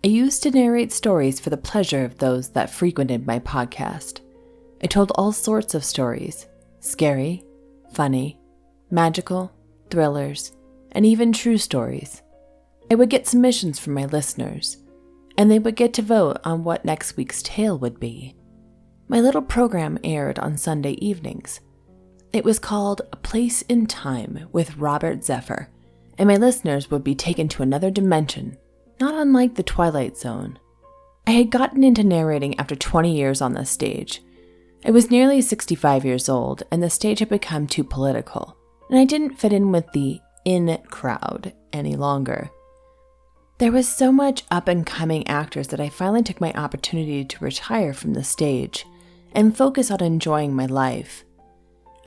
I used to narrate stories for the pleasure of those that frequented my podcast. I told all sorts of stories, scary, funny, magical, thrillers, and even true stories. I would get submissions from my listeners, and they would get to vote on what next week's tale would be. My little program aired on Sunday evenings. It was called A Place in Time with Robert Zephyr, and my listeners would be taken to another dimension, not unlike the Twilight Zone. I had gotten into narrating after 20 years on the stage. I was nearly 65 years old, and the stage had become too political, and I didn't fit in with the in crowd any longer. There was so much up-and-coming actors that I finally took my opportunity to retire from the stage and focus on enjoying my life.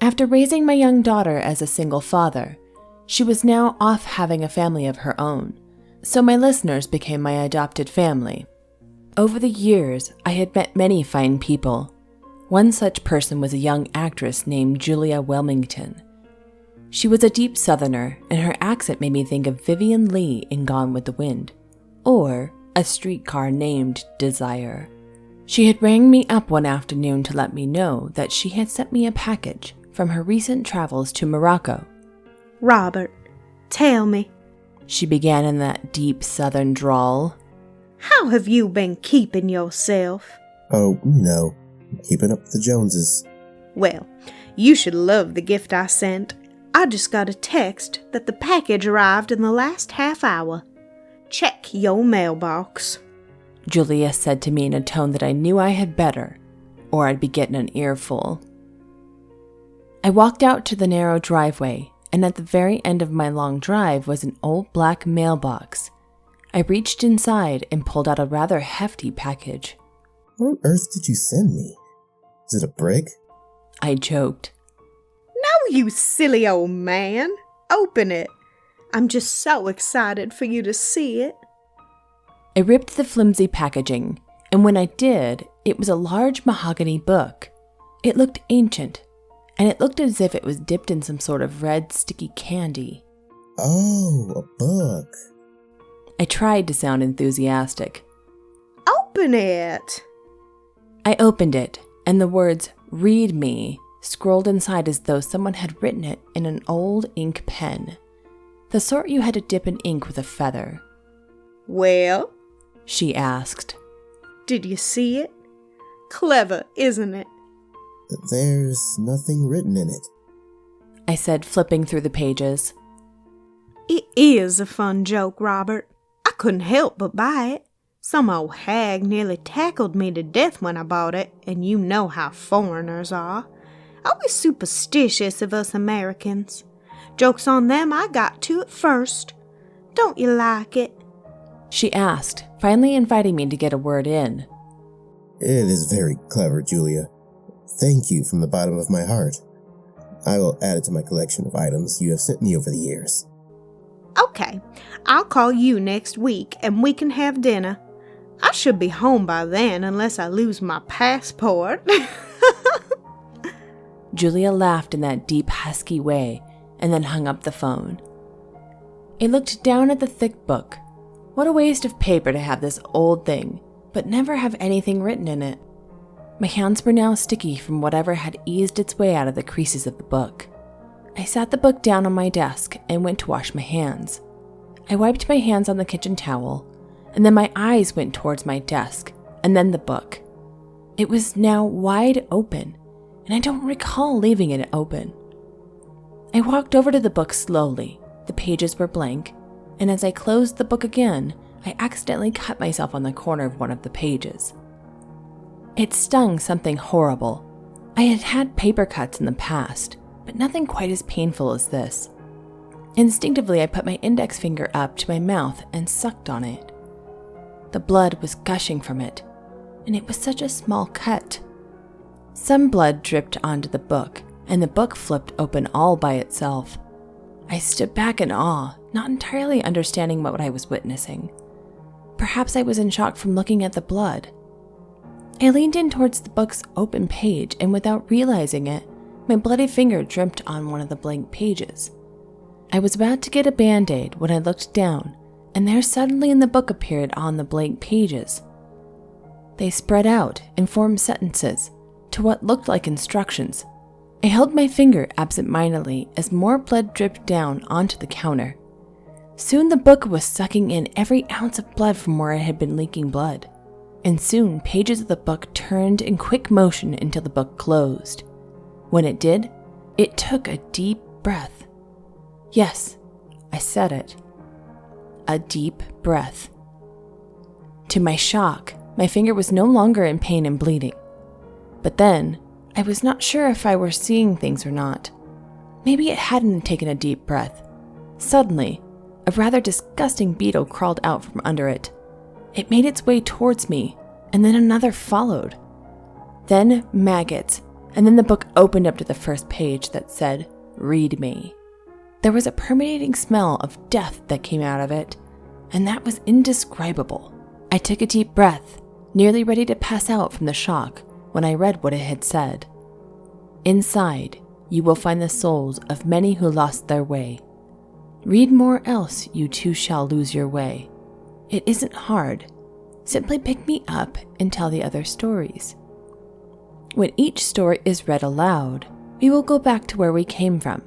After raising my young daughter as a single father, she was now off having a family of her own, so my listeners became my adopted family. Over the years, I had met many fine people. One such person was a young actress named Julia Wilmington. She was a deep Southerner, and her accent made me think of Vivian Leigh in Gone with the Wind, or A Streetcar Named Desire. She had rang me up one afternoon to let me know that she had sent me a package from her recent travels to Morocco. "Robert, tell me," she began in that deep Southern drawl, "how have you been keeping yourself?" "Oh, keeping up with the Joneses." "Well, you should love the gift I sent. I just got a text that the package arrived in the last half hour. Check your mailbox," Julia said to me in a tone that I knew I had better, or I'd be getting an earful. I walked out to the narrow driveway, and at the very end of my long drive was an old black mailbox. I reached inside and pulled out a rather hefty package. "What on earth did you send me? Is it a brick?" I joked. "No, you silly old man. Open it. I'm just so excited for you to see it." I ripped the flimsy packaging, and when I did, it was a large mahogany book. It looked ancient, and it looked as if it was dipped in some sort of red, sticky candy. "Oh, a book." I tried to sound enthusiastic. "Open it." I opened it, and the words, "Read me," scrolled inside as though someone had written it in an old ink pen. The sort you had to dip in ink with a feather. "Well," she asked. "Did you see it? Clever, isn't it?" "There's nothing written in it," I said, flipping through the pages. "It is a fun joke, Robert. I couldn't help but buy it. Some old hag nearly tackled me to death when I bought it, and you know how foreigners are. Always superstitious of us Americans. Joke's on them, I got to it first. Don't you like it?" She asked, finally inviting me to get a word in. "It is very clever, Julia. Thank you from the bottom of my heart. I will add it to my collection of items you have sent me over the years." "Okay, I'll call you next week and we can have dinner. I should be home by then unless I lose my passport." Julia laughed in that deep, husky way and then hung up the phone. I looked down at the thick book. What a waste of paper to have this old thing, but never have anything written in it. My hands were now sticky from whatever had eased its way out of the creases of the book. I sat the book down on my desk and went to wash my hands. I wiped my hands on the kitchen towel, and then my eyes went towards my desk, and then the book. It was now wide open, and I don't recall leaving it open. I walked over to the book slowly. The pages were blank, and as I closed the book again, I accidentally cut myself on the corner of one of the pages. It stung something horrible. I had had paper cuts in the past, but nothing quite as painful as this. Instinctively, I put my index finger up to my mouth and sucked on it. The blood was gushing from it, and it was such a small cut. Some blood dripped onto the book, and the book flipped open all by itself. I stood back in awe, not entirely understanding what I was witnessing. Perhaps I was in shock from looking at the blood. I leaned in towards the book's open page, and without realizing it, my bloody finger dripped on one of the blank pages. I was about to get a Band-Aid when I looked down and there suddenly in the book appeared on the blank pages. They spread out and formed sentences to what looked like instructions. I held my finger absent-mindedly as more blood dripped down onto the counter. Soon the book was sucking in every ounce of blood from where it had been leaking blood, and soon pages of the book turned in quick motion until the book closed. When it did, it took a deep breath. Yes, I said it. A deep breath. To my shock, my finger was no longer in pain and bleeding. But then, I was not sure if I were seeing things or not. Maybe it hadn't taken a deep breath. Suddenly, a rather disgusting beetle crawled out from under it. It made its way towards me, and then another followed. Then maggots, and then the book opened up to the first page that said, "Read me." There was a permeating smell of death that came out of it, and that was indescribable. I took a deep breath, nearly ready to pass out from the shock when I read what it had said. "Inside, you will find the souls of many who lost their way. Read more, else you too shall lose your way. It isn't hard. Simply pick me up and tell the other stories. When each story is read aloud, we will go back to where we came from.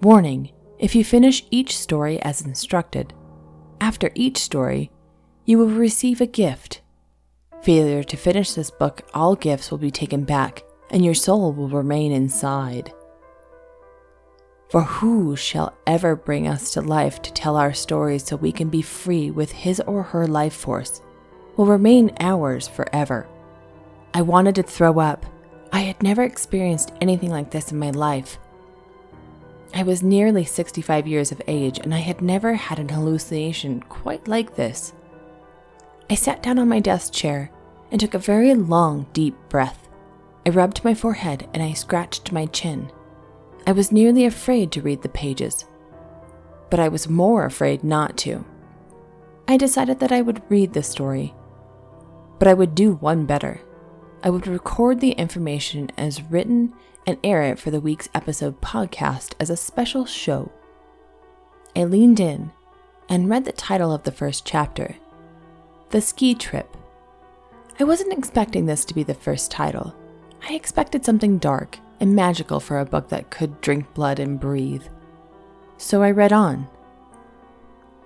Warning, if you finish each story as instructed, after each story, you will receive a gift. Failure to finish this book, all gifts will be taken back, and your soul will remain inside. For who shall ever bring us to life to tell our stories so we can be free with his or her life force will remain ours forever." I wanted to throw up. I had never experienced anything like this in my life. I was nearly 65 years of age, and I had never had an hallucination quite like this. I sat down on my desk chair and took a very long, deep breath. I rubbed my forehead and I scratched my chin. I was nearly afraid to read the pages, but I was more afraid not to. I decided that I would read the story, but I would do one better. I would record the information as written and air it for the week's episode podcast as a special show. I leaned in and read the title of the first chapter, The Ski Trip. I wasn't expecting this to be the first title. I expected something dark and magical for a book that could drink blood and breathe. So I read on.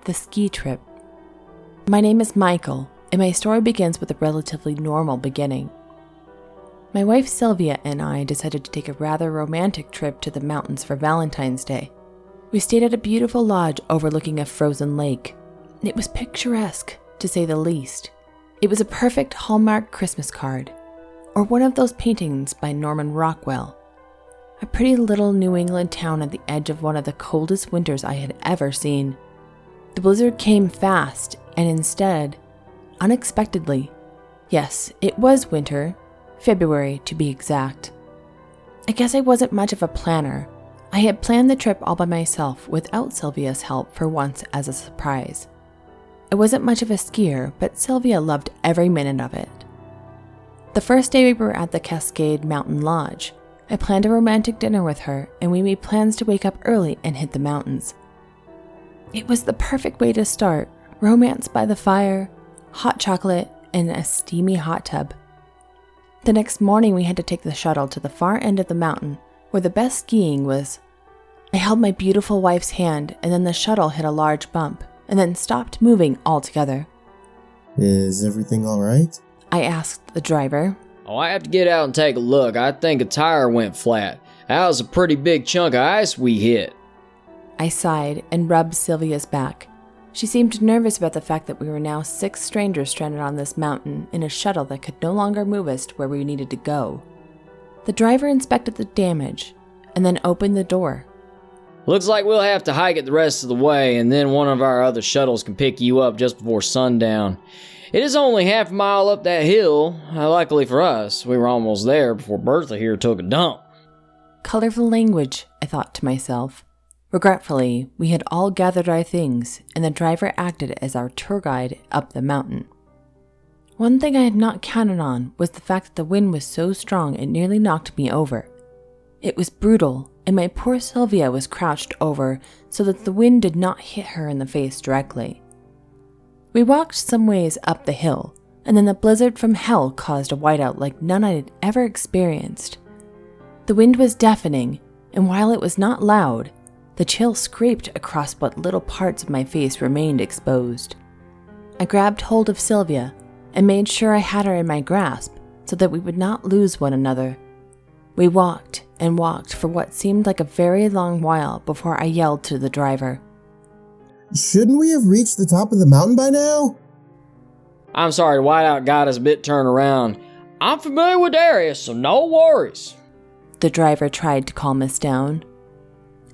The Ski Trip. My name is Michael, and my story begins with a relatively normal beginning. My wife Sylvia and I decided to take a rather romantic trip to the mountains for Valentine's Day. We stayed at a beautiful lodge overlooking a frozen lake. It was picturesque, to say the least. It was a perfect Hallmark Christmas card, or one of those paintings by Norman Rockwell. A pretty little New England town at the edge of one of the coldest winters I had ever seen. The blizzard came fast, and instead, unexpectedly, yes, it was winter, February to be exact. I guess I wasn't much of a planner. I had planned the trip all by myself without Sylvia's help for once as a surprise. I wasn't much of a skier, but Sylvia loved every minute of it. The first day we were at the Cascade Mountain Lodge. I planned a romantic dinner with her, and we made plans to wake up early and hit the mountains. It was the perfect way to start, romance by the fire, hot chocolate, and a steamy hot tub. The next morning we had to take the shuttle to the far end of the mountain, where the best skiing was. I held my beautiful wife's hand, and then the shuttle hit a large bump, and then stopped moving altogether. Is everything all right? I asked the driver. Oh, I have to get out and take a look. I think a tire went flat. That was a pretty big chunk of ice we hit. I sighed and rubbed Sylvia's back. She seemed nervous about the fact that we were now 6 strangers stranded on this mountain in a shuttle that could no longer move us to where we needed to go. The driver inspected the damage and then opened the door. Looks like we'll have to hike it the rest of the way, and then one of our other shuttles can pick you up just before sundown. It is only half a mile up that hill. Luckily for us, we were almost there before Bertha here took a dump. Colorful language, I thought to myself. Regretfully, we had all gathered our things, and the driver acted as our tour guide up the mountain. One thing I had not counted on was the fact that the wind was so strong it nearly knocked me over. It was brutal and my poor Sylvia was crouched over so that the wind did not hit her in the face directly. We walked some ways up the hill, and then the blizzard from hell caused a whiteout like none I had ever experienced. The wind was deafening, and while it was not loud, the chill scraped across what little parts of my face remained exposed. I grabbed hold of Sylvia and made sure I had her in my grasp so that we would not lose one another. We walked and walked for what seemed like a very long while before I yelled to the driver. Shouldn't we have reached the top of the mountain by now? I'm sorry, the whiteout got us a bit turned around. I'm familiar with the area, so no worries. The driver tried to calm us down.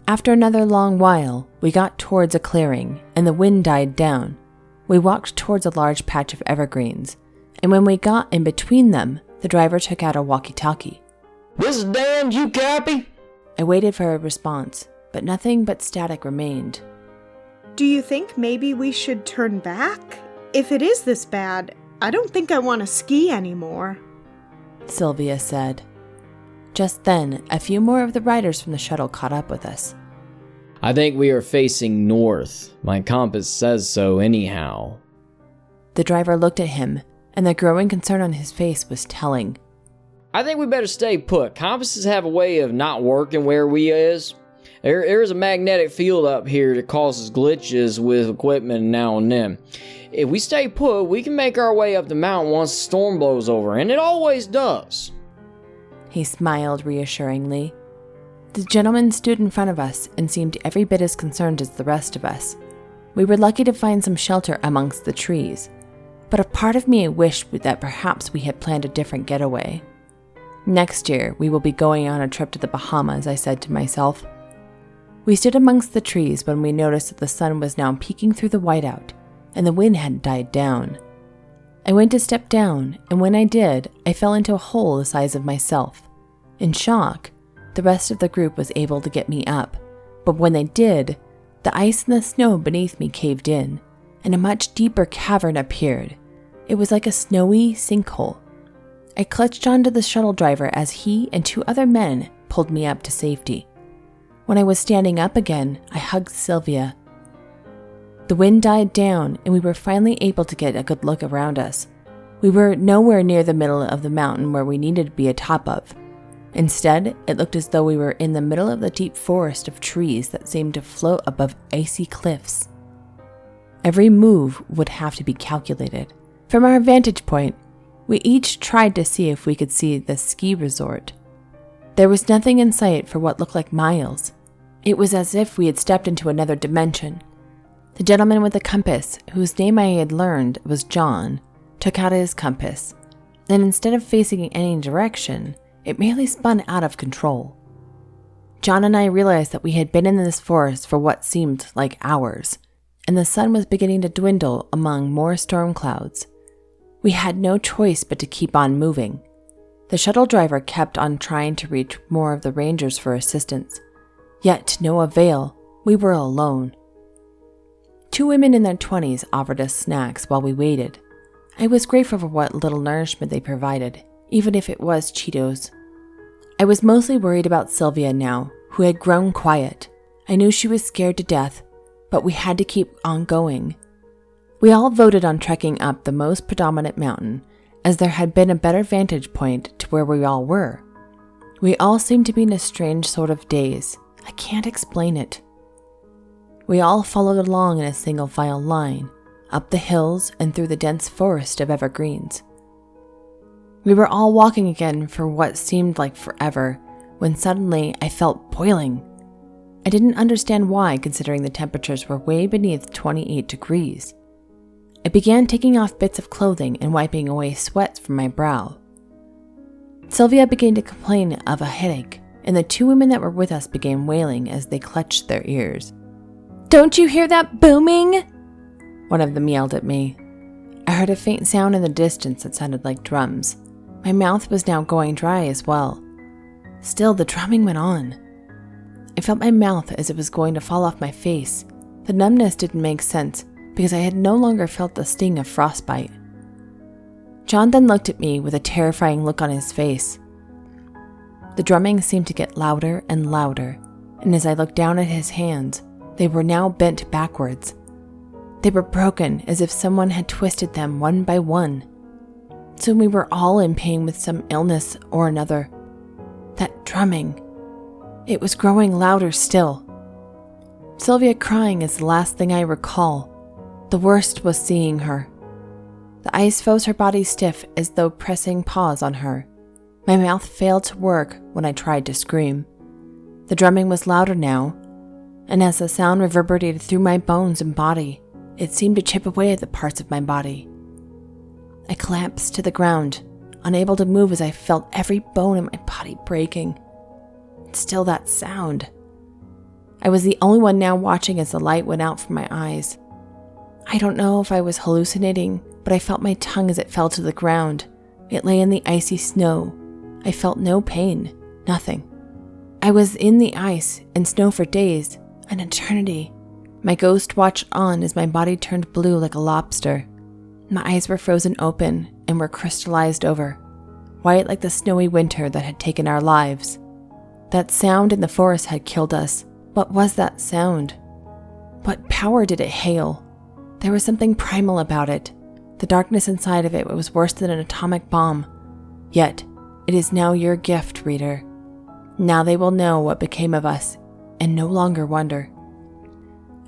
After another long while, we got towards a clearing, and the wind died down. We walked towards a large patch of evergreens, and when we got in between them, the driver took out a walkie-talkie. This is Dan, you copy? I waited for a response, but nothing but static remained. Do you think maybe we should turn back? If it is this bad, I don't think I want to ski anymore, Sylvia said. Just then, a few more of the riders from the shuttle caught up with us. I think we are facing north. My compass says so anyhow. The driver looked at him, and the growing concern on his face was telling. I think we better stay put. Compasses have a way of not working where we is. There is a magnetic field up here that causes glitches with equipment now and then. If we stay put, we can make our way up the mountain once the storm blows over, and it always does. He smiled reassuringly. The gentleman stood in front of us and seemed every bit as concerned as the rest of us. We were lucky to find some shelter amongst the trees, but a part of me wished that perhaps we had planned a different getaway. Next year, we will be going on a trip to the Bahamas, I said to myself. We stood amongst the trees when we noticed that the sun was now peeking through the whiteout, and the wind had died down. I went to step down, and when I did, I fell into a hole the size of myself. In shock, the rest of the group was able to get me up, but when they did, the ice and the snow beneath me caved in, and a much deeper cavern appeared. It was like a snowy sinkhole. I clutched onto the shuttle driver as he and 2 other men pulled me up to safety. When I was standing up again, I hugged Sylvia. The wind died down, and we were finally able to get a good look around us. We were nowhere near the middle of the mountain where we needed to be atop of. Instead, it looked as though we were in the middle of the deep forest of trees that seemed to float above icy cliffs. Every move would have to be calculated. From our vantage point, we each tried to see if we could see the ski resort. There was nothing in sight for what looked like miles. It was as if we had stepped into another dimension. The gentleman with the compass, whose name I had learned was John, took out his compass, and instead of facing in any direction, it merely spun out of control. John and I realized that we had been in this forest for what seemed like hours, and the sun was beginning to dwindle among more storm clouds. We had no choice but to keep on moving. The shuttle driver kept on trying to reach more of the rangers for assistance, yet to no avail. We were alone. 2 women in their 20s offered us snacks while we waited. I was grateful for what little nourishment they provided, even if it was Cheetos. I was mostly worried about Sylvia now, who had grown quiet. I knew she was scared to death, but we had to keep on going. We all voted on trekking up the most predominant mountain, as there had been a better vantage point to where we all were. We all seemed to be in a strange sort of daze. I can't explain it. We all followed along in a single file line, up the hills and through the dense forest of evergreens. We were all walking again for what seemed like forever, when suddenly I felt boiling. I didn't understand why, considering the temperatures were way beneath 28 degrees. I began taking off bits of clothing and wiping away sweat from my brow. Sylvia began to complain of a headache, and the 2 women that were with us began wailing as they clutched their ears. "Don't you hear that booming?" one of them yelled at me. I heard a faint sound in the distance that sounded like drums. My mouth was now going dry as well. Still, the drumming went on. I felt my mouth as it was going to fall off my face. The numbness didn't make sense, because I had no longer felt the sting of frostbite. John then looked at me with a terrifying look on his face. The drumming seemed to get louder and louder, and as I looked down at his hands, they were now bent backwards. They were broken as if someone had twisted them one by one. Soon we were all in pain with some illness or another. That drumming, it was growing louder still. Sylvia crying is the last thing I recall. The worst was seeing her. The ice froze her body stiff as though pressing pause on her. My mouth failed to work when I tried to scream. The drumming was louder now, and as the sound reverberated through my bones and body, it seemed to chip away at the parts of my body. I collapsed to the ground, unable to move as I felt every bone in my body breaking. Still that sound. I was the only one now watching as the light went out from my eyes. I don't know if I was hallucinating, but I felt my tongue as it fell to the ground. It lay in the icy snow. I felt no pain, nothing. I was in the ice and snow for days, an eternity. My ghost watched on as my body turned blue like a lobster. My eyes were frozen open and were crystallized over, white like the snowy winter that had taken our lives. That sound in the forest had killed us. What was that sound? What power did it hail? There was something primal about it. The darkness inside of it was worse than an atomic bomb. Yet, it is now your gift, reader. Now they will know what became of us, and no longer wonder.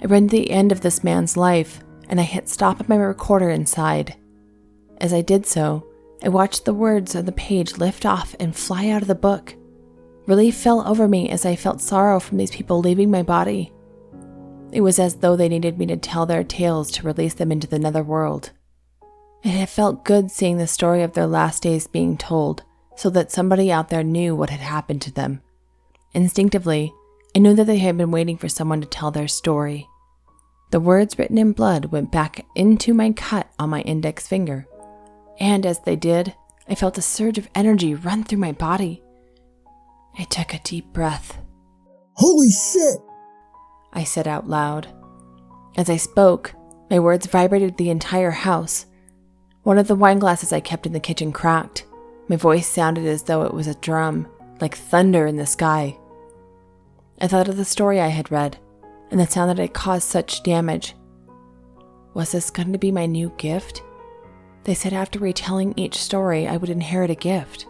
I read the end of this man's life, and I hit stop on my recorder inside. As I did so, I watched the words on the page lift off and fly out of the book. Relief fell over me as I felt sorrow from these people leaving my body. It was as though they needed me to tell their tales to release them into the netherworld. It had felt good seeing the story of their last days being told, so that somebody out there knew what had happened to them. Instinctively, I knew that they had been waiting for someone to tell their story. The words written in blood went back into my cut on my index finger, and as they did, I felt a surge of energy run through my body. I took a deep breath. Holy shit! I said out loud. As I spoke, my words vibrated the entire house. One of the wine glasses I kept in the kitchen cracked. My voice sounded as though it was a drum, like thunder in the sky. I thought of the story I had read, and the sound that had caused such damage. Was this going to be my new gift? They said after retelling each story, I would inherit a gift.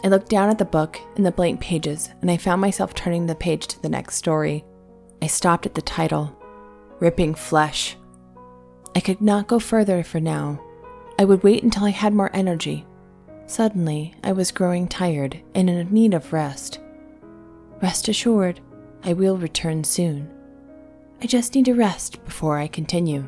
I looked down at the book and the blank pages, and I found myself turning the page to the next story. I stopped at the title, Ripping Flesh. I could not go further for now. I would wait until I had more energy. Suddenly, I was growing tired and in need of rest. Rest assured, I will return soon. I just need to rest before I continue.